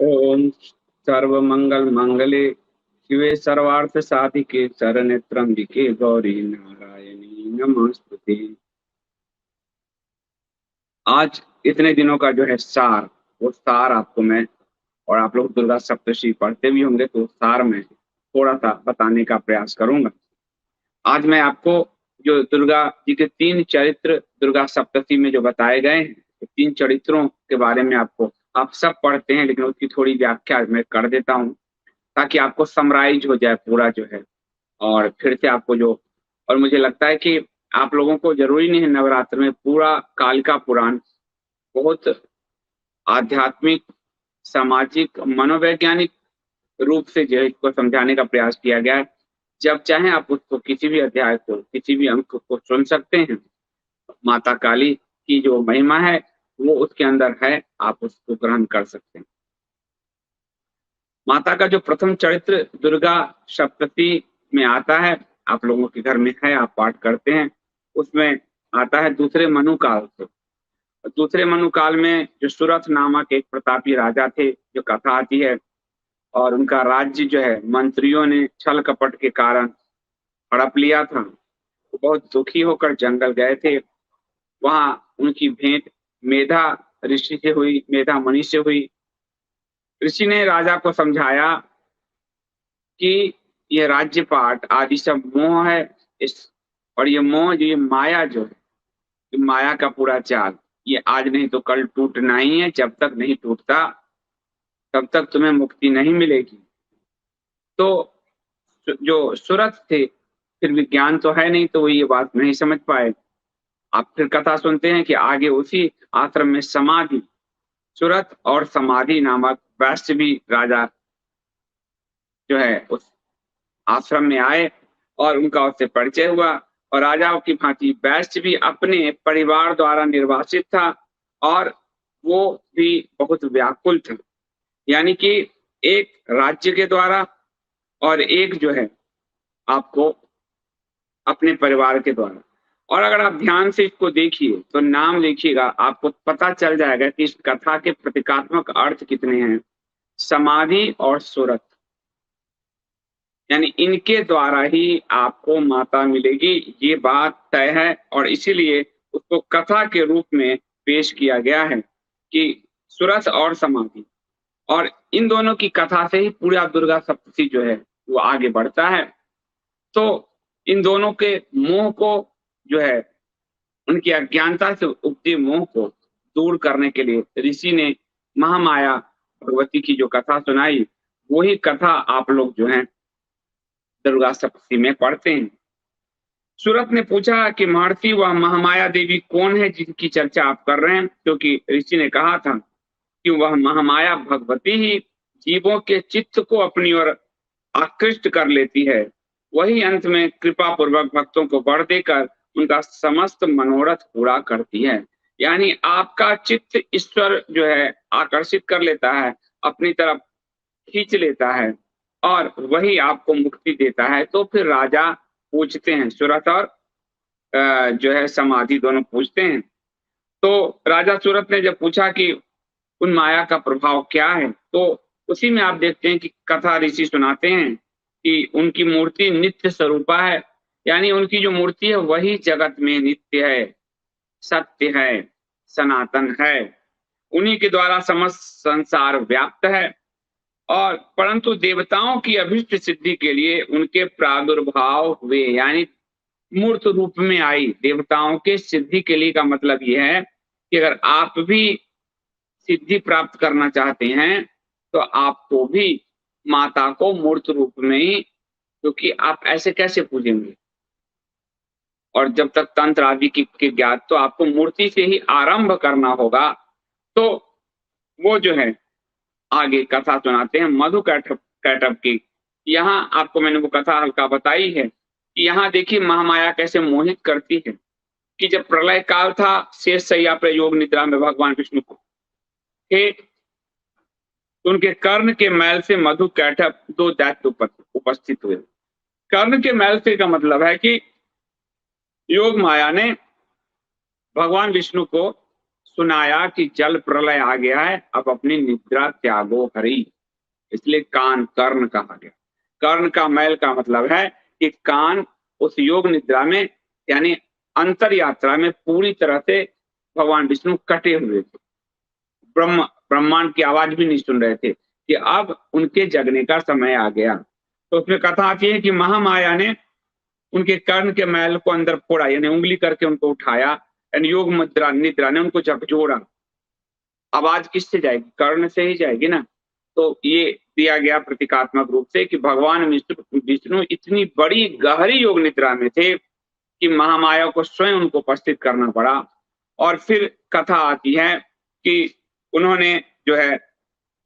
ओम सर्वमंगल मंगले शिवे सर्वार्थ साधिके शरण्ये त्र्यंबिके गौरी नारायणी नमस्तुते। आज इतने दिनों का जो है सार, वो सार आपको मैं, और आप लोग दुर्गा सप्तशती पढ़ते भी होंगे तो सार में थोड़ा सा बताने का प्रयास करूंगा। आज मैं आपको जो दुर्गा जी के 3 चरित्र दुर्गा सप्तशती में जो बताए गए हैं, 3 चरित्रों के बारे में आपको, आप सब पढ़ते हैं लेकिन उसकी थोड़ी व्याख्या मैं कर देता हूँ ताकि आपको समराइज हो जाए पूरा जो है। और फिर से आपको जो, और मुझे लगता है कि आप लोगों को जरूरी नहीं है नवरात्र में पूरा कालिका पुराण बहुत आध्यात्मिक, सामाजिक, मनोवैज्ञानिक रूप से जो है इसको समझाने का प्रयास किया गया है। जब चाहें आप उसको किसी भी अध्याय को, किसी भी अंक को सुन सकते हैं। माता काली की जो महिमा है वो उसके अंदर है, आप उसको ग्रहण कर सकते हैं। माता का जो प्रथम चरित्र दुर्गा सप्तशती में आता है, आप लोगों के घर में है, आप पाठ करते हैं, उसमें आता है दूसरे मनु काल से। दूसरे मनु काल में जो सुरथ नामक एक प्रतापी राजा थे, जो कथा आती है, और उनका राज्य जो है मंत्रियों ने छल कपट के कारण हड़प लिया था। वो बहुत दुखी होकर जंगल गए थे। वहां उनकी भेंट मेधा ऋषि से हुई, मेधा मुनि से हुई। ऋषि ने राजा को समझाया कि ये राज्य पाट आदि सब मोह है। इस, और ये मोह जो, ये माया जो है, ये माया का पूरा जाल, ये आज नहीं तो कल टूटना ही है। जब तक नहीं टूटता तब तक तुम्हें मुक्ति नहीं मिलेगी। तो जो सुरथ थे, फिर विज्ञान तो है नहीं तो वो ये बात नहीं समझ पाए। आप फिर कथा सुनते हैं कि आगे उसी आश्रम में समाधि, सुरथ और समाधि नामक वैश्य भी राजा जो है उस आश्रम में आए और उनका उससे परिचय हुआ। और राजाओं की भांति वैश्य भी अपने परिवार द्वारा निर्वासित था, और वो भी बहुत व्याकुल था। यानी कि एक राज्य के द्वारा और एक जो है आपको अपने परिवार के द्वारा। और अगर आप ध्यान से इसको देखिए तो नाम लिखिएगा, आपको पता चल जाएगा कि इस कथा के प्रतीकात्मक अर्थ कितने हैं। समाधि और सुरथ, यानी इनके द्वारा ही आपको माता मिलेगी, ये बात तय है। और इसीलिए उसको कथा के रूप में पेश किया गया है कि सुरथ और समाधि, और इन दोनों की कथा से ही पूरा दुर्गा सप्तशती जो है वो आगे बढ़ता है। तो इन दोनों के मोह को जो है, उनकी अज्ञानता से उपजे मोह को दूर करने के लिए ऋषि ने महामाया भगवती की जो कथा सुनाई, वही कथा आप लोग जो है दुर्गा सप्तशती में पढ़ते हैं। सूरत ने पूछा कि महर्षि वह महामाया देवी कौन है जिसकी चर्चा आप कर रहे हैं, क्योंकि ऋषि ने कहा था कि वह महामाया भगवती ही जीवों के चित्त को अपनी ओर आकृष्ट कर लेती है। वही अंत में कृपा पूर्वक भक्तों को वर देकर उनका समस्त मनोरथ पूरा करती है। यानी आपका चित्त ईश्वर जो है आकर्षित कर लेता है, अपनी तरफ खींच लेता है, और वही आपको मुक्ति देता है। तो फिर राजा पूछते हैं, सुरथ और जो है समाधि दोनों पूछते हैं। तो राजा सूरत ने जब पूछा कि उन माया का प्रभाव क्या है, तो उसी में आप देखते हैं कि कथा ऋषि सुनाते हैं कि उनकी मूर्ति नित्य स्वरूपा है। यानी उनकी जो मूर्ति है वही जगत में नित्य है, सत्य है, सनातन है। उन्हीं के द्वारा समस्त संसार व्याप्त है। और परंतु देवताओं की अभिष्ट सिद्धि के लिए उनके प्रादुर्भाव हुए, यानी मूर्त रूप में आई। देवताओं के सिद्धि के लिए का मतलब यह है कि अगर आप भी सिद्धि प्राप्त करना चाहते हैं तो आपको भी माता को मूर्त रूप में ही, क्योंकि आप ऐसे कैसे पूजेंगे, और जब तक तंत्र आदि की ज्ञात, तो आपको मूर्ति से ही आरंभ करना होगा। तो वो जो है आगे कथा सुनाते हैं मधु कैटभ कैटभ की। यहाँ आपको मैंने वो कथा हल्का बताई है कि यहाँ देखिए महामाया कैसे मोहित करती है कि जब प्रलय काल था, शेष शैया पर योग निद्रा में भगवान विष्णु को थे, तो उनके कर्ण के मैल से मधु कैटभ दो दैत्य उपस्थित हुए। कर्ण के मैल से का मतलब है कि योग माया ने भगवान विष्णु को सुनाया कि जल प्रलय आ गया है, अब अपनी निद्रा त्यागो हरि। इसलिए कान कर्ण कहा गया। कर्ण का मैल का मतलब है कि कान उस योग निद्रा में यानी अंतर यात्रा में पूरी तरह से भगवान विष्णु कटे हुए थे। ब्रह्मांड की आवाज भी नहीं सुन रहे थे कि अब उनके जगने का समय आ गया। तो उसमें कथा आती है कि महामाया ने उनके कर्ण के मैल को अंदर फोड़ा, यानी उंगली करके उनको उठाया, यानी योग मुद्रा निद्रा ने उनको झकझोरा। आवाज किससे जाएगी? कर्ण से ही जाएगी ना। तो ये दिया गया प्रतीकात्मक रूप से कि भगवान विष्णु इतनी बड़ी गहरी योग निद्रा में थे कि महामाया को स्वयं उनको उपस्थित करना पड़ा। और फिर कथा आती है कि उन्होंने जो है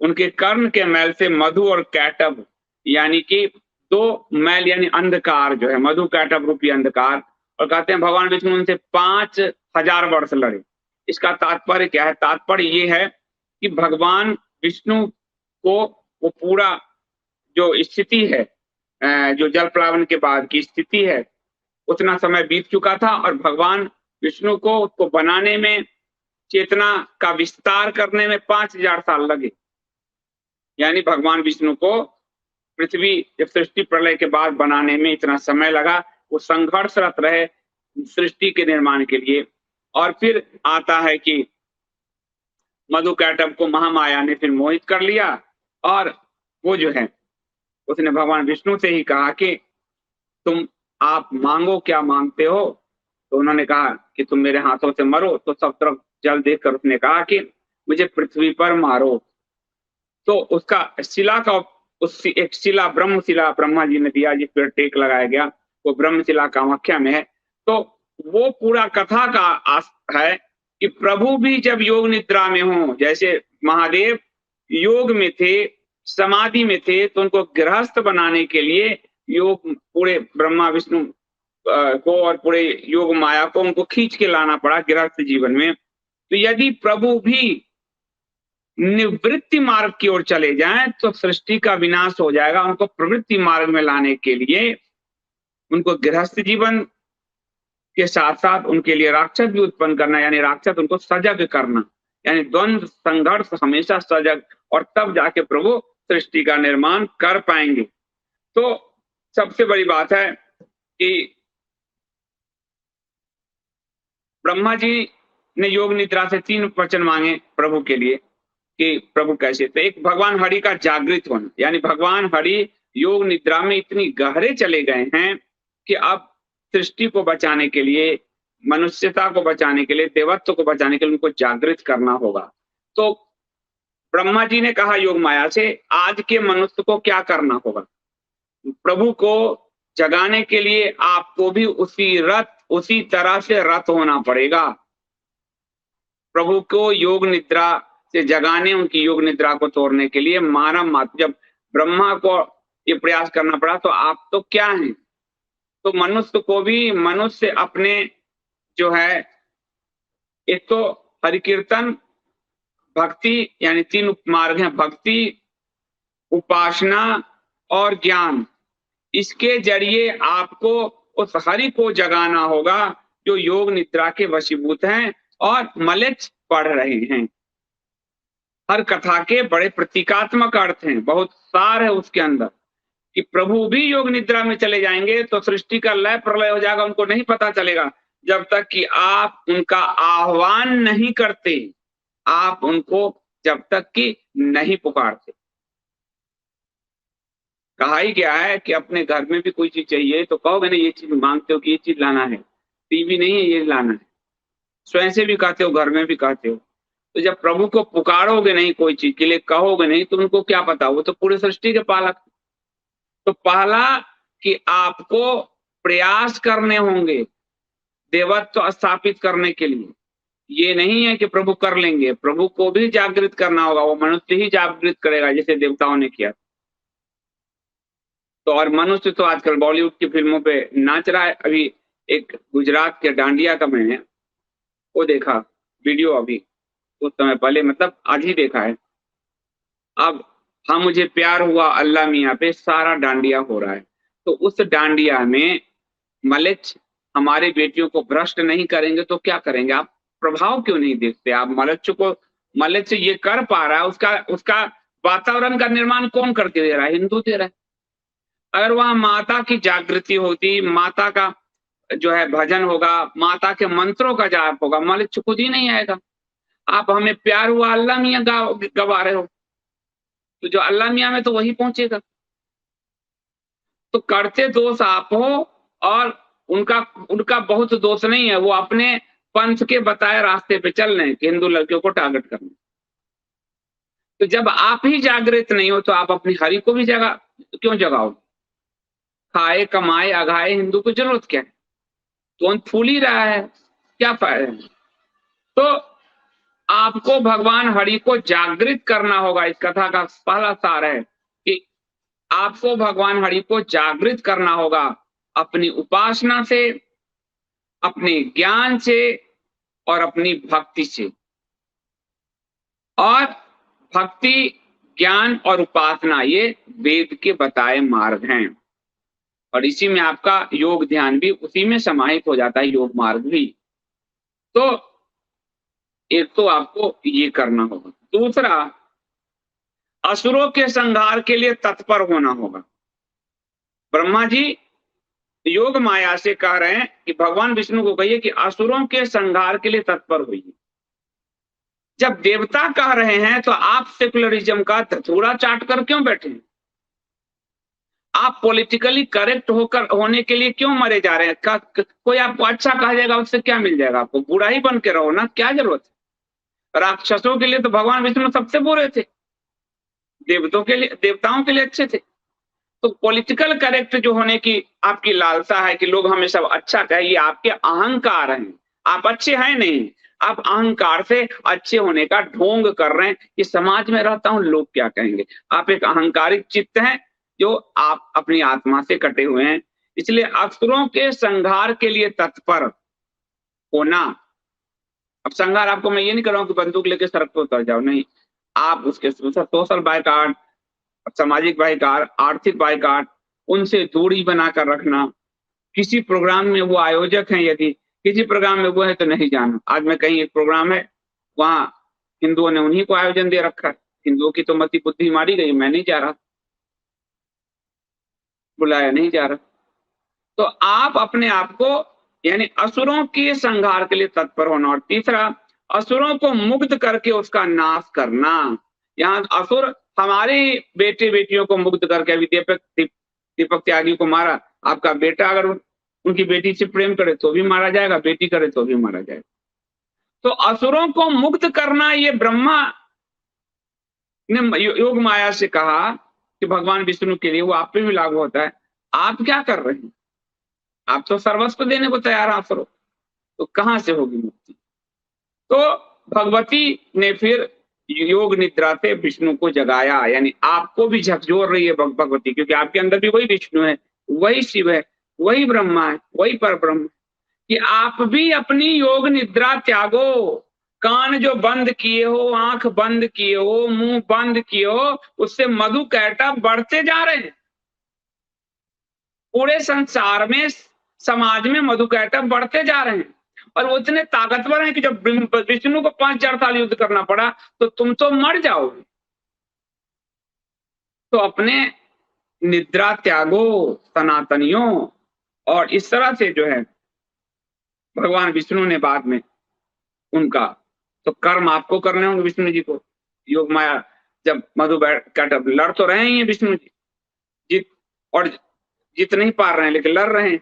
उनके कर्ण के मैल से मधु और कैटभ यानी कि दो मैल यानी अंधकार जो है मधु कैटभ रूपी अंधकार, और कहते हैं भगवान विष्णु उनसे 5000 वर्ष लड़े। इसका तात्पर्य क्या है? तात्पर्य ये है कि भगवान विष्णु को वो पूरा जो स्थिति है जो जल प्लावन के बाद की स्थिति है उतना समय बीत चुका था, और भगवान विष्णु को उसको बनाने में, चेतना का विस्तार करने में 5000 साल लगे। यानी भगवान विष्णु को पृथ्वी जब सृष्टि प्रलय के बाद बनाने में इतना समय लगा, वो संघर्षरत रहे सृष्टि के निर्माण के लिए। और फिर आता है कि मधु कैटभ को महामाया ने फिर मोहित कर लिया, और वो जो है उसने भगवान विष्णु से ही कहा कि तुम आप मांगो, क्या मांगते हो? तो उन्होंने कहा कि तुम मेरे हाथों से मरो। तो सब तरफ जल देखकर उसने कहा कि मुझे पृथ्वी पर मारो। तो उसका शिला का उस एक शिला ब्रह्म शिला ब्रह्मा जी ने दिया जिस पर टेक लगाया गया, वो ब्रह्म शिला कामाख्या में है। तो वो पूरा कथा का है कि प्रभु भी जब योग निद्रा में हो, जैसे महादेव योग में थे, समाधि में थे, तो उनको गृहस्थ बनाने के लिए योग पूरे ब्रह्मा विष्णु को और पूरे योग माया को उनको खींच के लाना पड़ा गृहस्थ जीवन में। तो यदि प्रभु भी निवृत्ति मार्ग की ओर चले जाएं तो सृष्टि का विनाश हो जाएगा। उनको प्रवृत्ति मार्ग में लाने के लिए उनको गृहस्थ जीवन के साथ साथ उनके लिए राक्षस भी उत्पन्न करना, यानी राक्षस उनको सजग करना, यानी द्वंद्व संघर्ष हमेशा सजग, और तब जाके प्रभु सृष्टि का निर्माण कर पाएंगे। तो सबसे बड़ी बात है कि ब्रह्मा जी ने योग निद्रा से 3 वचन मांगे प्रभु के लिए कि प्रभु कैसे। तो एक भगवान हरि का जागृत होना, यानी भगवान हरि योग निद्रा में इतनी गहरे चले गए हैं कि अब सृष्टि को बचाने के लिए, मनुष्यता को बचाने के लिए, देवत्व को बचाने के लिए उनको जागृत करना होगा। तो ब्रह्मा जी ने कहा योग माया से, आज के मनुष्य को क्या करना होगा? प्रभु को जगाने के लिए आपको भी उसी तरह से रत होना पड़ेगा। प्रभु को योग निद्रा से जगाने, उनकी योग निद्रा को तोड़ने के लिए मानव मात्र, जब ब्रह्मा को ये प्रयास करना पड़ा तो आप तो क्या हैं? तो मनुष्य को भी, मनुष्य अपने जो है एक तो हरिकीर्तन, भक्ति, यानी 3 मार्ग हैं, भक्ति, उपासना और ज्ञान। इसके जरिए आपको उस हरि को जगाना होगा जो योग निद्रा के वशीभूत हैं और मलेच्छ पढ़ रहे हैं। हर कथा के बड़े प्रतीकात्मक अर्थ हैं, बहुत सार है उसके अंदर कि प्रभु भी योग निद्रा में चले जाएंगे तो सृष्टि का लय प्रलय हो जाएगा, उनको नहीं पता चलेगा जब तक कि आप उनका आह्वान नहीं करते, आप उनको जब तक कि नहीं पुकारते। कहा ही क्या है कि अपने घर में भी कोई चीज चाहिए तो कहोगे ना ये चीज मांगते हो कि ये चीज लाना है, टीवी नहीं है ये लाना है, स्वयं से भी कहते हो, घर में भी कहते हो। तो जब प्रभु को पुकारोगे नहीं, कोई चीज के लिए कहोगे नहीं, तो उनको क्या पता, वो तो पूरे सृष्टि के पालक। तो पहला कि आपको प्रयास करने होंगे देवत्व स्थापित करने के लिए। ये नहीं है कि प्रभु कर लेंगे, प्रभु को भी जागृत करना होगा, वो मनुष्य ही जागृत करेगा जैसे देवताओं ने किया। तो और मनुष्य तो आजकल बॉलीवुड की फिल्मों पे नाच रहा है। अभी एक गुजरात के डांडिया का मैंने वो देखा वीडियो, अभी कुछ समय पहले, मतलब आज ही देखा है। अब हाँ मुझे प्यार हुआ अल्लाह मियाँ पे सारा डांडिया हो रहा है। तो उस डांडिया में मलेच्छ हमारे बेटियों को भ्रष्ट नहीं करेंगे तो क्या करेंगे आप? प्रभाव क्यों नहीं देखते आप? मलेच्छ ये कर पा रहा है, उसका उसका वातावरण का निर्माण कौन करके दे रहा है? हिंदू दे रहा है। अगर वहां माता की जागृति होती, माता का जो है भजन होगा, माता के मंत्रों का जाप होगा, मलेच्छ खुद ही नहीं आएगा। आप हमें प्यार हुआ अल्लाह मियाँ गवा रहे हो, तो जो अल्लाह मियाँ में तो वही पहुंचेगा। तो करते दोष आप हो, और उनका उनका बहुत दोष नहीं है, वो अपने पंथ के बताए रास्ते पे चल रहे हैं कि हिंदू लड़कियों को टारगेट करना। तो जब आप ही जागृत नहीं हो तो आप अपनी हरि को भी क्यों जगाओ? खाए कमाए अघाए हिंदू को जरूरत क्या है? तो फूल ही रहा है, क्या फायदा है? तो आपको भगवान हरि को जागृत करना होगा। इस कथा का पहला सार है कि आपको भगवान हरि को जागृत करना होगा अपनी उपासना से, अपने ज्ञान से और अपनी भक्ति से। और भक्ति, ज्ञान और उपासना ये वेद के बताए मार्ग हैं, और इसी में आपका योग ध्यान भी उसी में समाहित हो जाता है, योग मार्ग भी। तो एक तो आपको ये करना होगा। दूसरा, असुरों के संहार के लिए तत्पर होना होगा। ब्रह्मा जी योग माया से कह रहे हैं कि भगवान विष्णु को कहिए कि असुरों के संहार के लिए तत्पर होइए। जब देवता कह रहे हैं तो आप सेकुलरिज्म का धतूरा चाट कर क्यों बैठे हैं? आप पॉलिटिकली करेक्ट होने के लिए क्यों मरे जा रहे हैं? कोई आपको अच्छा कह जाएगा, उससे क्या मिल जाएगा? आपको बुरा ही बन के रहो ना, क्या जरूरत है? राक्षसों के लिए तो भगवान विष्णु सबसे बुरे थे, देवताओं के लिए अच्छे थे। तो पॉलिटिकल करेक्ट जो होने की आपकी लालसा है कि लोग हमें सब अच्छा कहे, ये आपके अहंकार हैं। आप अच्छे हैं नहीं, आप अहंकार से अच्छे होने का ढोंग कर रहे हैं कि समाज में रहता हूं, लोग क्या कहेंगे। आप एक अहंकारिक चित्त हैं, जो आप अपनी आत्मा से कटे हुए हैं। इसलिए असुरों के संहार के लिए तत्पर होना। अब संहार आपको मैं ये नहीं कर रहा हूं कि बंदूक लेके सड़क पर उतर जाओ, नहीं। आप उसके सोशल बाइकआउट, सामाजिक बाइकआउट, आर्थिक बाइकआउट, उनसे दूरी बनाकर रखना। किसी प्रोग्राम में वो आयोजक हैं, यदि किसी प्रोग्राम में वो है तो नहीं जाना। आज मैं कहीं एक प्रोग्राम है, वहां हिंदुओं ने उन्हीं को आयोजन दे रखा है। हिंदुओं की तो मति बुद्धि मारी गई, मैं नहीं जा रहा, बुलाया नहीं जा रहा। तो आप अपने आप को यानी असुरों के संहार के लिए तत्पर होना। और तीसरा, असुरों को मुक्त करके उसका नाश करना। यहाँ असुर हमारे बेटे बेटियों को मुक्त करके, अभी दीपक त्यागी को मारा। आपका बेटा अगर उनकी बेटी से प्रेम करे तो भी मारा जाएगा, बेटी करे तो भी मारा जाएगा। तो असुरों को मुक्त करना, ये ब्रह्मा ने योग माया से कहा कि भगवान विष्णु के लिए, वो आप पे भी लागू होता है। आप क्या कर रहे हैं? आप तो सर्वस्व देने को तैयार हैं असुरों, तो कहां से होगी मुक्ति? तो भगवती ने फिर योग निद्रा से विष्णु को जगाया, यानी आपको भी झकझोर रही है भगवती, क्योंकि आपके अंदर भी वही विष्णु है, वही शिव है, वही ब्रह्मा है, वही पर ब्रह्म, कि आप भी अपनी योग निद्रा त्यागो। कान जो बंद किए हो, आंख बंद किए हो, मुंह बंद किए हो, उससे मधु कैटा बढ़ते जा रहे हैं। पूरे संसार में, समाज में मधु कैटा बढ़ते जा रहे हैं, और वो इतने ताकतवर हैं कि जब विष्णु को 5000 साल युद्ध करना पड़ा तो तुम तो मर जाओगे। तो अपने निद्रा त्यागो सनातनियों। और इस तरह से जो है भगवान विष्णु ने बाद में उनका तो कर्म आपको करने होंगे विष्णु जी को। योग माया जब मधु कैटअप लड़ तो रहे ही हैं विष्णु जी, जीत नहीं पा रहे हैं, लेकिन लड़ रहे हैं।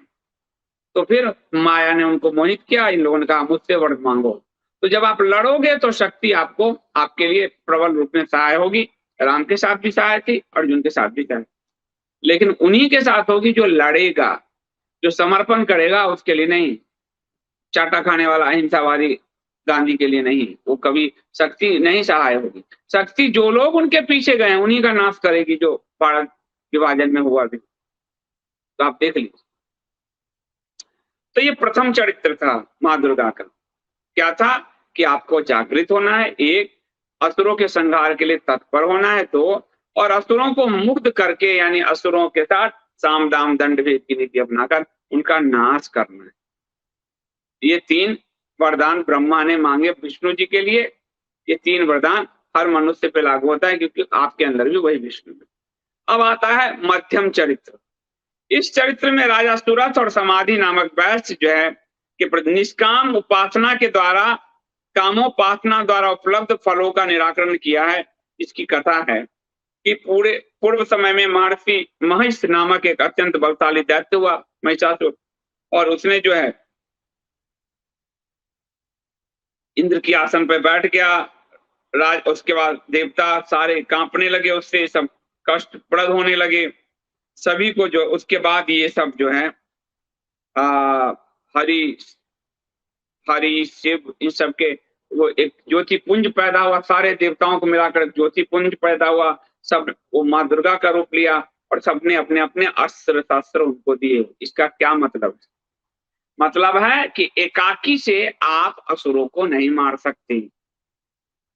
तो फिर माया ने उनको मोहित किया, इन लोगों ने कहा मुझसे वर मांगो। तो जब आप लड़ोगे तो शक्ति आपको आपके लिए प्रबल रूप में सहाय होगी। राम के साथ भी सहाय थी, अर्जुन के साथ भी सहाय, लेकिन उन्हीं के साथ होगी जो लड़ेगा, जो समर्पण करेगा, उसके लिए नहीं। चाटा खाने वाला अहिंसावादी गांधी के लिए नहीं, वो कभी शक्ति नहीं सहाय होगी। शक्ति जो लोग उनके पीछे गए उन्हीं का नाश करेगी, जो भारत विभाजन में हुआ भी। तो आप देख लीजिए। तो ये प्रथम चरित्र था माँ दुर्गा का। क्या था कि आपको जागृत होना है, एक, असुरों के संहार के लिए तत्पर होना है, दो, और असुरों को मुक्त करके यानी असुरों के साथ साम दाम दंड भेद की नीति अपनाकर उनका नाश करना है। ये तीन वरदान ब्रह्मा ने मांगे विष्णु जी के लिए। ये 3 वरदान हर मनुष्य पे लागू होता है, क्योंकि आपके अंदर भी वही विष्णु है। अब आता है मध्यम चरित्र। इस चरित्र में राजा सुरथ और समाधि नामक वैश्य जो है कि निष्काम उपासना के द्वारा, कामोपासना द्वारा उपलब्ध फलों का निराकरण किया है। इसकी कथा है कि पूरे पूर्व समय में महर्षि महिष नामक एक अत्यंत बलशाली दैत्य हुआ, महिषासुर, और उसने जो है इंद्र की आसन पर बैठ गया। उसके बाद देवता सारे कांपने लगे, उससे सब कष्टप्रद होने लगे सभी को। जो उसके बाद ये सब जो है हरि हरि शिव इन सब के वो एक ज्योति पुंज पैदा हुआ, सारे देवताओं को मिलाकर ज्योति पुंज पैदा हुआ। सब वो माँ दुर्गा का रूप लिया और सबने अपने अपने अस्त्र शस्त्र उनको दिए। इसका क्या मतलब है? मतलब है कि एकाकी से आप असुरों को नहीं मार सकते,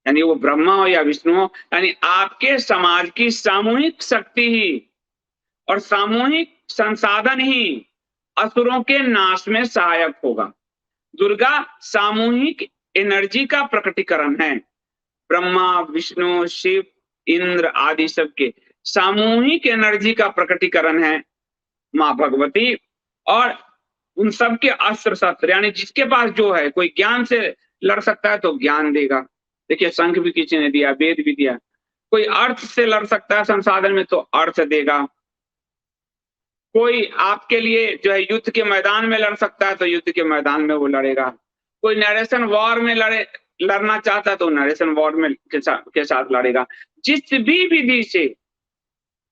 यानी वो ब्रह्मा हो या विष्णु हो, यानी आपके समाज की सामूहिक शक्ति ही और सामूहिक संसाधन ही असुरों के नाश में सहायक होगा। दुर्गा सामूहिक एनर्जी का प्रकटीकरण है। ब्रह्मा विष्णु शिव इंद्र आदि सबके सामूहिक एनर्जी का प्रकटीकरण है माँ भगवती। और उन सबके अस्त्र शस्त्र, यानी जिसके पास जो है, कोई ज्ञान से लड़ सकता है तो ज्ञान देगा। देखिए शंख भी किसी ने दिया, वेद भी दिया। कोई अर्थ से लड़ सकता है संसाधन में तो अर्थ देगा। कोई आपके लिए जो है युद्ध के मैदान में लड़ सकता है तो युद्ध के मैदान में वो लड़ेगा। कोई नरेशन वॉर में लड़ना चाहता है तो नरेशन वॉर में के साथ लड़ेगा। जिस भी विधि से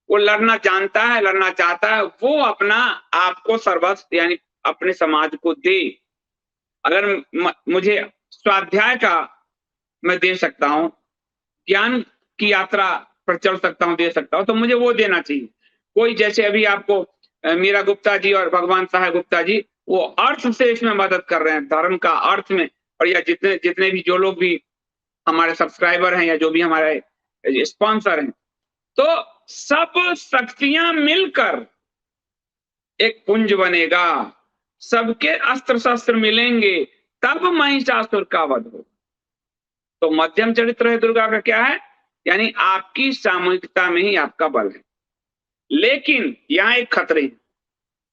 वो लड़ना जानता है, लड़ना चाहता है, वो अपना आपको सर्वस्व यानी अपने समाज को दे। अगर मुझे स्वाध्याय का मैं दे सकता हूँ, ज्ञान की यात्रा पर चल सकता हूँ, दे सकता हूँ, तो मुझे वो देना चाहिए। कोई जैसे अभी आपको मीरा गुप्ता जी और भगवान सहाय गुप्ता जी वो अर्थ से इसमें मदद कर रहे हैं, धर्म का अर्थ में। और या जितने जितने भी जो लोग भी हमारे सब्सक्राइबर हैं या जो भी हमारे स्पॉन्सर हैं, तो सब शक्तियां मिलकर एक पुंज बनेगा, सबके अस्त्र शस्त्र मिलेंगे, तब महिषासुर का वध हो। तो मध्यम चरित्र है दुर्गा का क्या है, यानी आपकी सामूहिकता में ही आपका बल है। लेकिन यहाँ एक खतरे,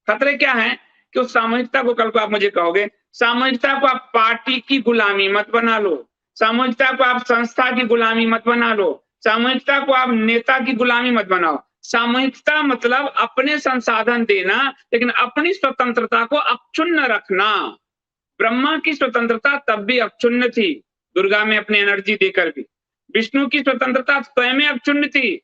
खतरे क्या है कि उस सामूहिकता को, कल को आप मुझे कहोगे सामूहिकता को आप पार्टी की गुलामी मत बना लो, सामूहिकता को आप संस्था की गुलामी मत बना लो, सामूहिकता को आप नेता की गुलामी मत बनाओ। सामूहिकता मतलब अपने संसाधन देना, लेकिन अपनी स्वतंत्रता को अक्षुण्ण रखना। ब्रह्मा की स्वतंत्रता तब भी अक्षुण्ण थी, दुर्गा में अपनी एनर्जी देकर भी। विष्णु की स्वतंत्रता स्वयं में अक्षुण्ण थी,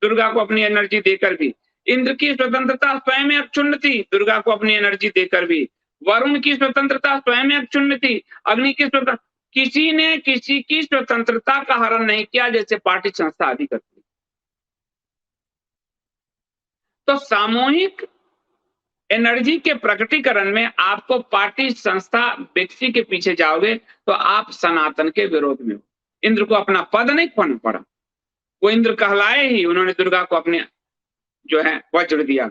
दुर्गा को अपनी एनर्जी देकर भी। इंद्र की स्वतंत्रता स्वयं में अक्षुण्ण थी, दुर्गा को अपनी एनर्जी देकर भी। वरुण की स्वतंत्रता स्वयं में अक्षुण्ण थी, अग्नि की स्वतंत्रता, किसी ने किसी की स्वतंत्रता का हरण नहीं किया जैसे पार्टी संस्था आदि करती। तो सामूहिक एनर्जी के प्रकटीकरण में आपको पार्टी संस्था व्यक्ति के पीछे जाओगे तो आप सनातन के विरोध में हो। इंद्र को अपना पद नहीं खोना पड़ा, वो इंद्र कहलाए ही, उन्होंने दुर्गा को अपने जो है वज्र दिया।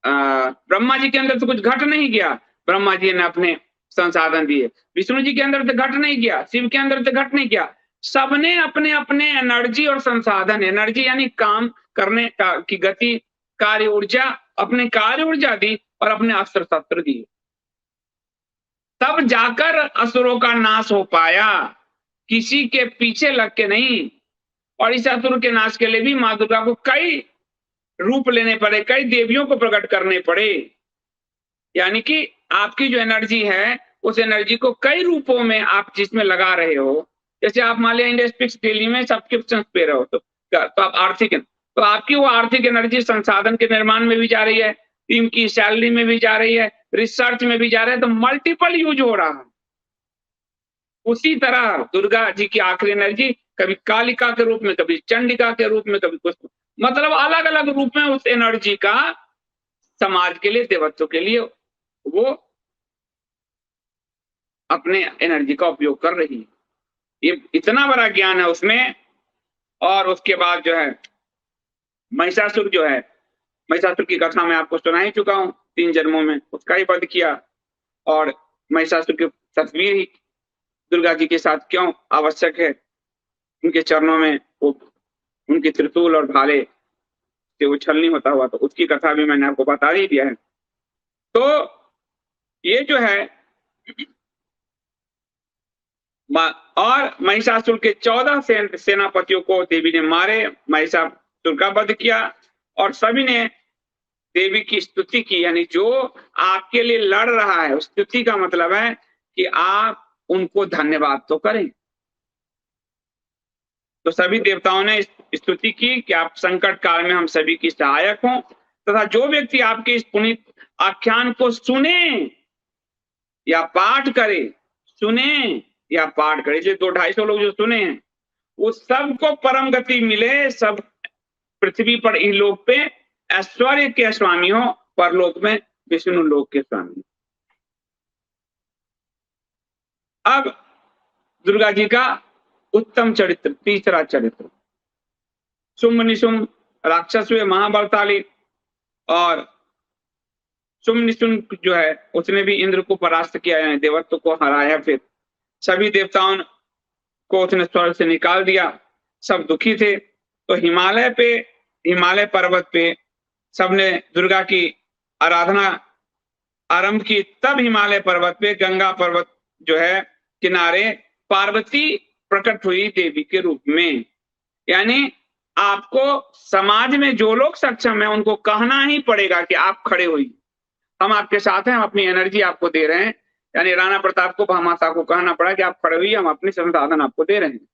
ब्रह्मा जी के अंदर तो कुछ घट नहीं गया, ब्रह्मा जी ने अपने संसाधन दिए। विष्णु जी के अंदर तो घट नहीं गया, शिव के अंदर तो घट नहीं गया। सबने अपने अपने एनर्जी और संसाधन, एनर्जी यानी काम करने का की गति, कार्य ऊर्जा, अपने कार्य ऊर्जा दी और अपने अस्त्र शस्त्र दिए, तब जाकर असुरों का नाश हो पाया, किसी के पीछे लग के नहीं। और इस असुर के नाश के लिए भी माँ दुर्गा को कई रूप लेने पड़े, कई देवियों को प्रकट करने पड़े। यानी कि आपकी जो एनर्जी है उस एनर्जी को कई रूपों में आप जिसमें लगा रहे हो, जैसे आप मान लिया इंडस्ट्रिक्स दिल्ली में सब्सक्रिप्शन पे रहो तो आप आर्थिक, तो आपकी वो आर्थिक एनर्जी संसाधन के निर्माण में भी जा रही है, टीम की सैलरी में भी जा रही है, रिसर्च में भी जा रहा है, तो मल्टीपल यूज हो रहा है। उसी तरह दुर्गा जी की आखिरी एनर्जी कभी कालिका के रूप में, कभी चंडिका के रूप में, कभी कुछ, मतलब अलग अलग रूप में उस एनर्जी का समाज के लिए, देवत्व के लिए वो अपने एनर्जी का उपयोग कर रही है। ये इतना बड़ा ज्ञान है उसमें। और उसके बाद जो है महिषासुर जो है, महिषासुर की कथा मैं आपको सुना ही चुका हूं, 3 जन्मों में उसका ही वध किया। और महिषासुर के तस्वीर ही दुर्गा जी के साथ क्यों आवश्यक है? उनके चरणों में वो उनके त्रिशूल और भाले से उछलनी होता हुआ, तो उसकी कथा भी मैंने आपको बता ही दिया है। तो ये जो है और महिषासुर के 14 सेनापतियों को देवी ने मारे, महिषासुर का वध किया और सभी ने देवी की स्तुति की। यानी जो आपके लिए लड़ रहा है, उस स्तुति का मतलब है कि आप उनको धन्यवाद तो करें। तो सभी देवताओं ने स्तुति की कि आप संकट काल में हम सभी की सहायक हों, तथा जो व्यक्ति आपके इस पुनीत आख्यान को सुने या पाठ करे, सुने या पाठ करे, जो 200-250 लोग जो सुने हैं, वो सबको परम गति मिले, सब पृथ्वी पर इहलोक पे ऐश्वर्य के स्वामी हो, परलोक में विष्णु लोक के स्वामी। अब दुर्गा जी का उत्तम चरित्र, तीसरा चरित्र, शुंभ निशुंभ राक्षस हुए महाबलशाली, और शुंभ निशुंभ जो है उसने भी इंद्र को परास्त किया, यानी देवत्व को हराया। फिर सभी देवताओं को उसने स्वर्ग से निकाल दिया, सब दुखी थे। तो हिमालय पर्वत पे सबने दुर्गा की आराधना आरंभ की। तब हिमालय पर्वत पे, गंगा पर्वत जो है किनारे, पार्वती प्रकट हुई देवी के रूप में। यानी आपको समाज में जो लोग सक्षम है उनको कहना ही पड़ेगा कि आप खड़े होइए, हम आपके साथ हैं, हम अपनी एनर्जी आपको दे रहे हैं। यानी राणा प्रताप को भामाशाह को कहना पड़ा कि आप खड़े होइए, हम अपनी संसाधन आपको दे रहे हैं।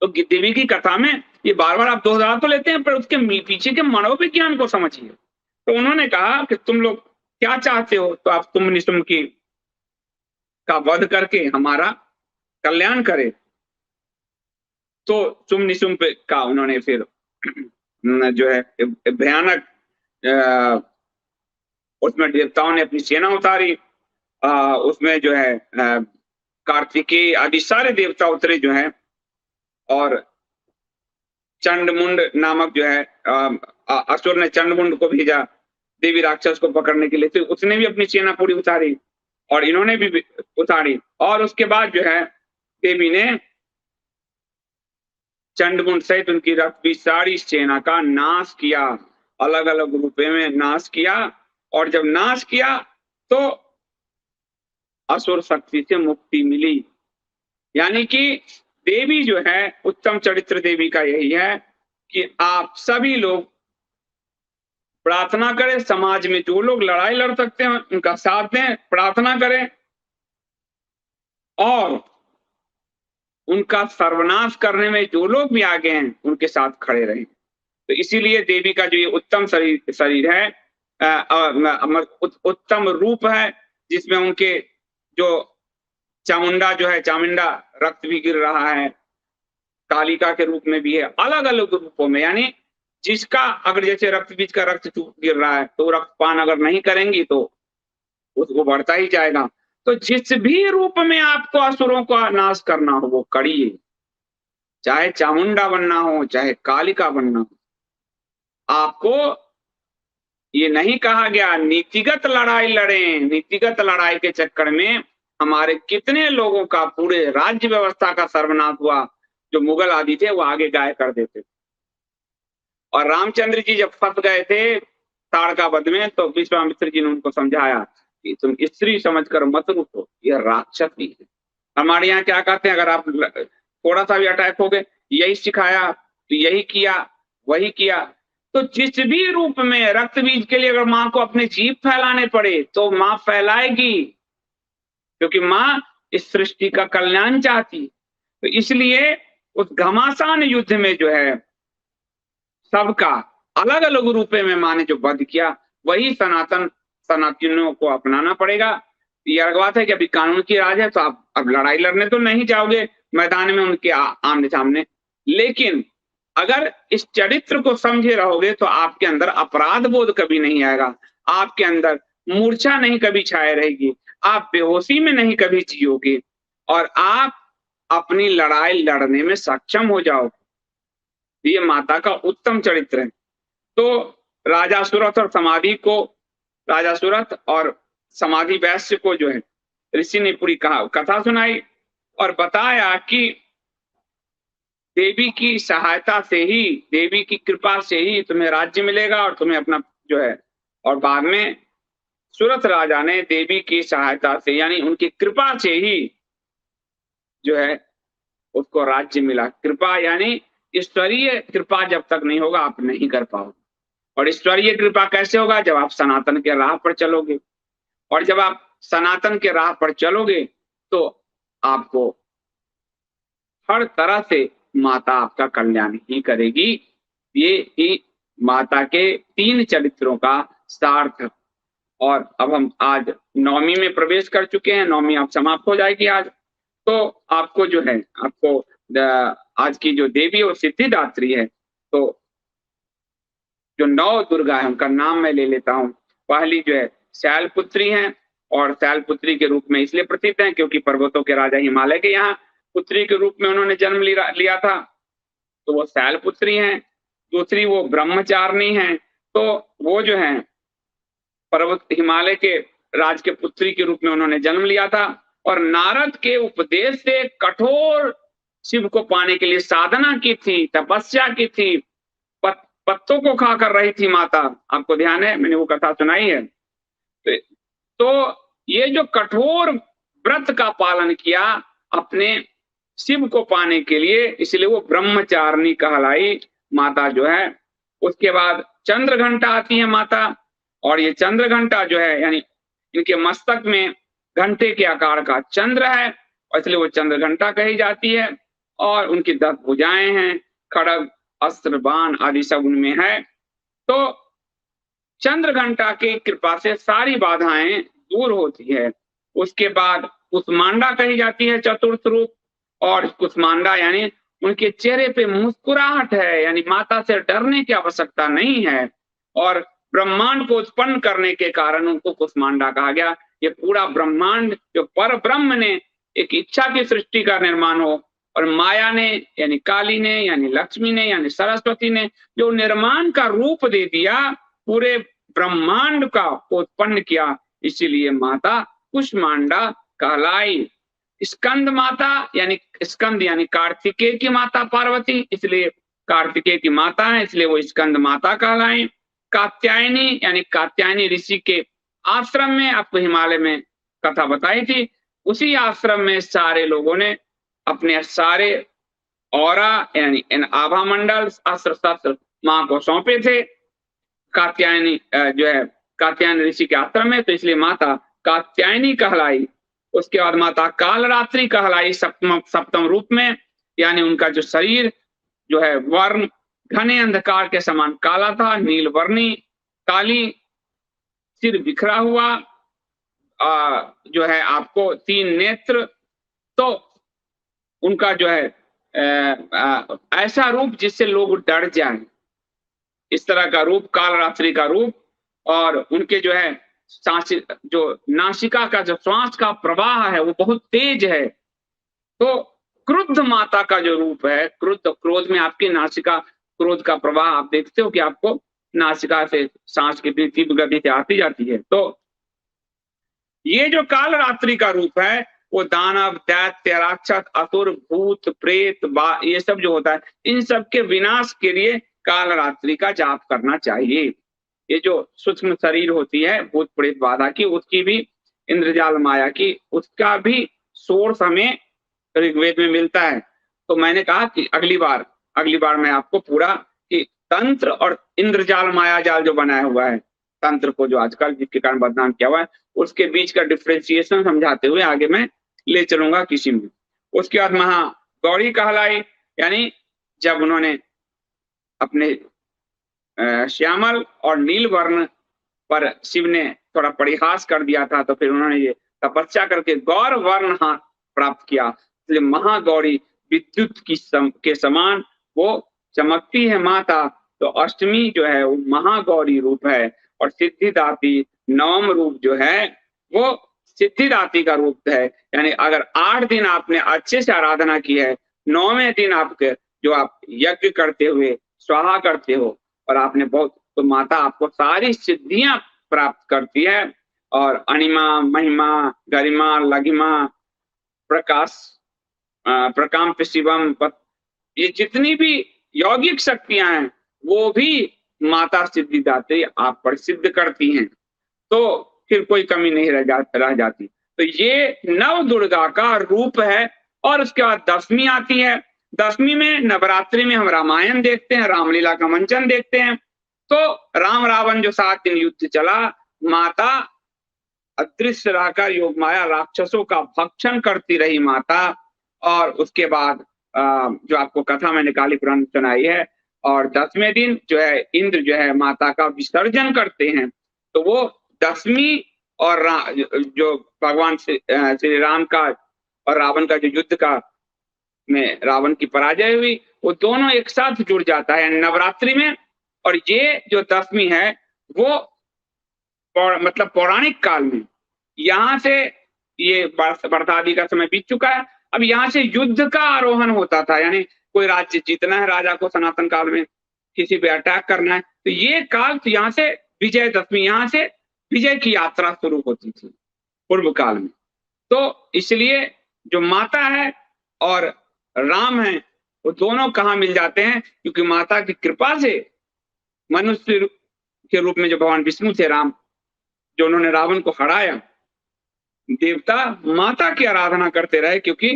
तो देवी की कथा में ये बार बार आप दोहरा तो लेते हैं, पर उसके पीछे के मनोविज्ञान को समझिए। तो उन्होंने कहा कि तुम लोग क्या चाहते हो, तो आप तुम निशुंभ की का वध करके हमारा कल्याण करे। तो शुंभ निशुंभ का उन्होंने फिर जो है भयानक, उसमें देवताओं ने अपनी सेना उतारी, उसमें जो है कार्तिकेय आदि सारे देवता उतरे जो है, और चंडमुंड नामक जो है असुर ने चंडमुंड को भेजा देवी राक्षस को पकड़ने के लिए, तो उसने भी अपनी सेना पूरी उतारी और इन्होंने भी उतारी। और उसके बाद जो है देवी ने चंडमुंड सहित उनकी रक्त सारी सेना का नाश किया, अलग अलग रूपे में नाश किया। और जब नाश किया तो असुर शक्ति से मुक्ति मिली। यानी कि देवी जो है, उत्तम चरित्र देवी का यही है कि आप सभी लोग प्रार्थना करें, समाज में जो लोग लड़ाई लड़ सकते हैं उनका साथ दें, प्रार्थना करें और उनका सर्वनाश करने में जो लोग भी आगे हैं उनके साथ खड़े रहें। तो इसीलिए देवी का जो ये उत्तम शरीर है, उत्तम रूप है, जिसमें उनके जो चामुंडा जो है, चामुंडा रक्त भी गिर रहा है, कालिका के रूप में भी है, अलग अलग रूपों में। यानी जिसका अगर जैसे रक्त बीज का रक्त गिर रहा है तो रक्तपान अगर नहीं करेंगी तो उसको बढ़ता ही जाएगा। तो जिस भी रूप में आपको असुरों का नाश करना हो वो करिए, चाहे चामुंडा बनना हो, चाहे कालिका बनना हो। आपको ये नहीं कहा गया नीतिगत लड़ाई लड़ें। नीतिगत लड़ाई के चक्कर में हमारे कितने लोगों का पूरे राज्य व्यवस्था का सर्वनाश हुआ। जो मुगल आदि थे वो आगे गाय कर देते थे। और रामचंद्र जी जब फंस गए थे ताड़का वध में, तो विश्वामित्र जी ने उनको समझाया कि तुम स्त्री समझकर मत रुको, यह राक्षस ही है। हमारे यहाँ क्या कहते हैं, अगर आप थोड़ा सा भी अटैक हो गए, यही सिखाया तो यही किया, वही किया। तो जिस भी रूप में रक्त बीज के लिए अगर माँ को अपने जीभ फैलाने पड़े तो माँ फैलाएगी, क्योंकि माँ इस सृष्टि का कल्याण चाहती। तो इसलिए उस घमासान युद्ध में जो है सबका अलग अलग रूपे में माँ ने जो वध किया, वही सनातनियों को अपनाना पड़ेगा। ये अलग बात है कि अभी कानून की राज है, तो आप अब लड़ाई लड़ने तो नहीं जाओगे मैदान में उनके आमने सामने, लेकिन अगर इस चरित्र को समझे रहोगे तो आपके अंदर अपराध बोध कभी नहीं आएगा, आपके अंदर मूर्छा नहीं कभी छाए रहेगी, आप बेहोशी में नहीं कभी जियोगे और आप अपनी लड़ाई लड़ने में सक्षम हो जाओगे। ये माता का उत्तम चरित्र है। तो राजा सूरत और समाधि को, राजा सूरत और समाधि वैश्य को जो है ऋषि ने पूरी कथा सुनाई और बताया कि देवी की सहायता से ही, देवी की कृपा से ही तुम्हें राज्य मिलेगा और तुम्हें अपना जो है, और बाद में सुरथ राजा ने देवी की सहायता से यानी उनकी कृपा से ही जो है उसको राज्य मिला। कृपा यानी ईश्वरीय कृपा जब तक नहीं होगा आप नहीं कर पाओगे। और ईश्वरीय कृपा कैसे होगा? जब आप सनातन के राह पर चलोगे। और जब आप सनातन के राह पर चलोगे तो आपको हर तरह से माता आपका कल्याण ही करेगी। ये ही माता के 3 चरित्रों का सार्थ। और अब हम आज नवमी में प्रवेश कर चुके हैं, नवमी अब समाप्त हो जाएगी आज। तो आपको जो है, आपको आज की जो देवी और सिद्धिदात्री है, तो जो 9 दुर्गा है उनका नाम मैं ले लेता हूँ। पहली जो है शैलपुत्री हैं, और शैलपुत्री के रूप में इसलिए प्रसिद्ध हैं क्योंकि पर्वतों के राजा हिमालय के यहाँ पुत्री के रूप में उन्होंने जन्म लिया था, तो वो शैलपुत्री हैं। दूसरी वो ब्रह्मचारिणी हैं, तो वो जो है पर्वत हिमालय के राज के पुत्री के रूप में उन्होंने जन्म लिया था। और नारद के उपदेश से कठोर शिव को पाने के लिए साधना की थी, तपस्या की थी, पत्तों को खाकर रही थी माता। आपको ध्यान है, मैंने वो कथा सुनाई है। तो ये जो कठोर व्रत का पालन किया अपने शिव को पाने के लिए, इसलिए वो ब्रह्मचारिणी कहलाई माता जो है। उसके बाद चंद्रघंटा आती है माता, और ये चंद्रघंटा जो है यानी इनके मस्तक में घंटे के आकार का चंद्र है, और इसलिए वो चंद्रघंटा कही जाती है। और उनकी 10 भुजाएं हैं, खड़ग अस्त्र बाण आदि सब उनमें है। तो चंद्रघंटा की कृपा से सारी बाधाएं दूर होती है। उसके बाद कुष्मांडा कही जाती है चतुर्थ रूप, और कुष्मांडा यानी उनके चेहरे पे मुस्कुराहट है, यानी माता से डरने की आवश्यकता नहीं है। और ब्रह्मांड को उत्पन्न करने के कारण उनको कुष्मांडा कहा गया। ये पूरा ब्रह्मांड जो पर ब्रह्म ने एक इच्छा की सृष्टि का निर्माण हो, और माया ने यानी काली ने यानी लक्ष्मी ने यानी सरस्वती ने जो निर्माण का रूप दे दिया, पूरे ब्रह्मांड का उत्पन्न किया, इसीलिए माता कुष्मांडा कहलाई। स्कंद माता यानी स्कंद यानी कार्तिकेय की माता पार्वती, इसलिए कार्तिकेय की माता है, इसलिए वो स्कंद माता कहलाई। कात्यायनी यानी कात्यायनी ऋषि के आश्रम में, आपको हिमालय में कथा बताई थी, उसी आश्रम में सारे लोगों ने अपने सारे औरा यानी आभा मंडल अस्त्र शस्त्र मां को सौंपे थे कात्यायनी जो है कात्यायनी ऋषि के आश्रम में, तो इसलिए माता कात्यायनी कहलाई। उसके बाद माता कालरात्रि कहलाई सप्तम रूप में, यानी उनका जो शरीर जो है वर्ण घने अंधकार के समान काला था, नील वर्णी काली, सिर बिखरा हुआ, जो है आपको 3 नेत्र, तो उनका जो है ऐसा रूप जिससे लोग डर जाएं, इस तरह का रूप कालरात्रि का रूप। और उनके जो है सांस, जो नासिका का जो श्वास का प्रवाह है वो बहुत तेज है। तो क्रुद्ध माता का जो रूप है, क्रोध में आपकी नासिका क्रोध का प्रवाह आप देखते हो कि आपको नासिका से सांस कितनी तीव्र गति से आती जाती है। तो ये जो कालरात्रि का रूप है वो दानव दैत्य राक्षस असुर भूत प्रेत ये सब जो होता है, इन सब के विनाश के लिए कालरात्रि का जाप करना चाहिए। ये जो सूक्ष्म शरीर होती है भूत प्रेत बाधा की, उसकी भी इंद्रजाल माया की, उसका भी सोर्स हमें ऋग्वेद में मिलता है। तो मैंने कहा कि अगली बार मैं आपको पूरा कि तंत्र और इंद्रजाल माया जाल जो बनाया हुआ है, तंत्र को जो आजकल जिसके कारण बदनाम किया हुआ है, उसके बीच का डिफ्रेंसिएशन समझाते हुए आगे मैं ले चलूंगा किसी में। उसके बाद महागौरी कहलाई, यानी जब उन्होंने अपने श्यामल और नील वर्ण पर शिव ने थोड़ा परिहास कर दिया था, तो फिर उन्होंने ये तपस्या करके गौर वर्ण प्राप्त किया, इसलिए महागौरी विद्युत के समान वो चमकती है माता। तो अष्टमी जो है वो महागौरी रूप है, और सिद्धिदाती नवम रूप जो है वो सिद्धिदाती का रूप है। यानी अगर 8 दिन आपने अच्छे से आराधना की है, 9वें दिन आपके जो आप यज्ञ करते हुए स्वाहा करते हो और आपने बहुत, तो माता आपको सारी सिद्धियां प्राप्त करती है। और अणिमा, महिमा, गरिमा, लघिमा, प्रकाश, प्रकाम्प शिवम, ये जितनी भी यौगिक शक्तियां हैं वो भी माता सिद्धिदात्री आप पर सिद्ध करती हैं। तो फिर कोई कमी नहीं रह जाती। तो ये नव दुर्गा का रूप है। और उसके बाद दशमी आती है। दशमी में नवरात्रि में हम रामायण देखते हैं, रामलीला का मंचन देखते हैं। तो राम रावण जो 7 दिन युद्ध चला, माता अदृश्य रहकर योग माया राक्षसों का भक्षण करती रही माता। और उसके बाद जो आपको कथा मैंने काली पुराण में सुनाई है, और 10वें दिन जो है इंद्र जो है माता का विसर्जन करते हैं। तो वो दशमी और जो भगवान श्री राम का और रावण का जो युद्ध का में रावण की पराजय हुई, वो दोनों एक साथ जुड़ जाता है नवरात्रि में। और ये जो दशमी है वो मतलब पौराणिक काल में, यहाँ से ये बरसाती का समय बीत चुका है। अब यहाँ से युद्ध का आरोहण होता था, यानी कोई राज्य जीतना है राजा को सनातन काल में, किसी पे अटैक करना है, तो ये काल तो यहाँ से विजयदशमी, यहाँ से विजय की यात्रा शुरू होती थी पूर्व काल में। तो इसलिए जो माता है और राम है वो दोनों कहाँ मिल जाते हैं, क्योंकि माता की कृपा से मनुष्य के रूप में जो भगवान विष्णु थे राम, जो उन्होंने रावण को हराया, देवता माता की आराधना करते रहे, क्योंकि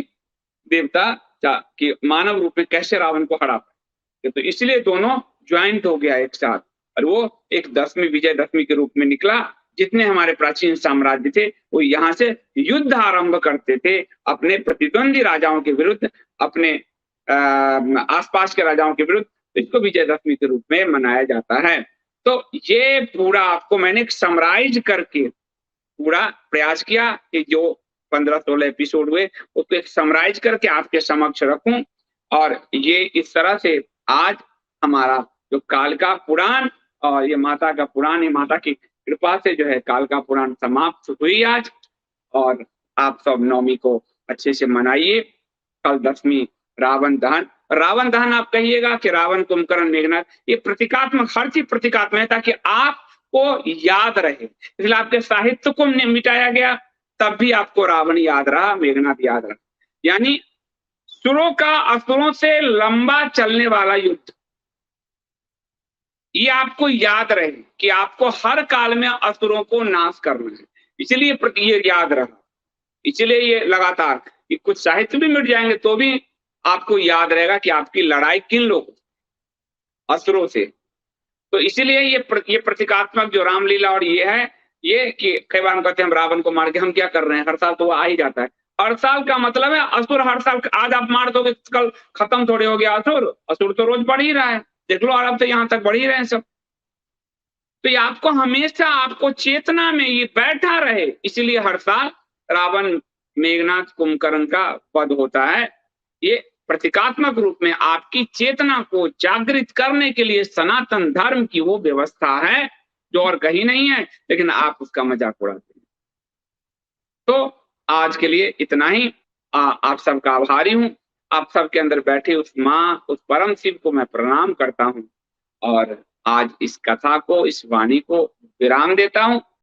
देवता कि मानव रूप में कैसे रावण को हरा पाए। तो इसलिए दोनों ज्वाइंट हो गया एक साथ, और वो एक दशमी विजयदशमी के रूप में निकला। जितने हमारे प्राचीन साम्राज्य थे वो यहाँ से युद्ध आरंभ करते थे अपने प्रतिद्वंदी राजाओं के विरुद्ध, अपने आसपास के राजाओं के विरुद्ध। तो इसको विजयदशमी के रूप में मनाया जाता है। तो ये पूरा आपको मैंने समराइज करके पूरा प्रयास किया कि जो 15-16 एपिसोड हुए उसको एक समराइज करके आपके समक्ष रखूं। और ये इस तरह से आज हमारा जो कालका पुराण और ये माता का पुराण, ये माता की कृपा से जो है कालका पुराण समाप्त हुई आज। और आप सब नवमी को अच्छे से मनाइए। कल दशमी रावण दहन। रावण दहन आप कहिएगा कि रावण, कुंभकर्ण, मेघनाथ, ये प्रतीकात्मक, हर चीज प्रतीकात्मक है ताकि आपको याद रहे। इसलिए आपके साहित्य को मिटाया गया, तब भी आपको रावण याद रहा, मेघनाथ याद रहा। यानी सुरों का असुरों से लंबा चलने वाला युद्ध, ये आपको याद रहे कि आपको हर काल में असुरों को नाश करना है। इसलिए ये याद रहा, इसलिए ये लगातार कि कुछ साहित्य भी मिट जाएंगे तो भी आपको याद रहेगा कि आपकी लड़ाई किन लोगों, असुरों से। तो इसीलिए ये प्रतीकात्मक जो रामलीला और ये है, ये कि कई बार हम कहते हैं हम रावण को मार के हम क्या कर रहे हैं, हर साल तो वो आ ही जाता है। हर साल का मतलब है असुर हर साल, आज आप मार दोगे कल खत्म थोड़े हो गया असुर, असुर तो रोज बढ़ ही रहा है, देख लो आराम से यहाँ तक बढ़ ही रहे हैं सब। तो ये आपको हमेशा आपको चेतना में ये बैठा रहे, इसलिए हर साल रावण, मेघनाथ, कुंभकर्ण का वध होता है। ये प्रतीकात्मक रूप में आपकी चेतना को जागृत करने के लिए सनातन धर्म की वो व्यवस्था है जो और कहीं नहीं है, लेकिन आप उसका मजाक उड़ाते हैं। तो आज के लिए इतना ही। आप सबका आभारी हूं। आप सबके अंदर बैठे उस माँ, उस परम शिव को मैं प्रणाम करता हूं। और आज इस कथा को, इस वाणी को विराम देता हूं।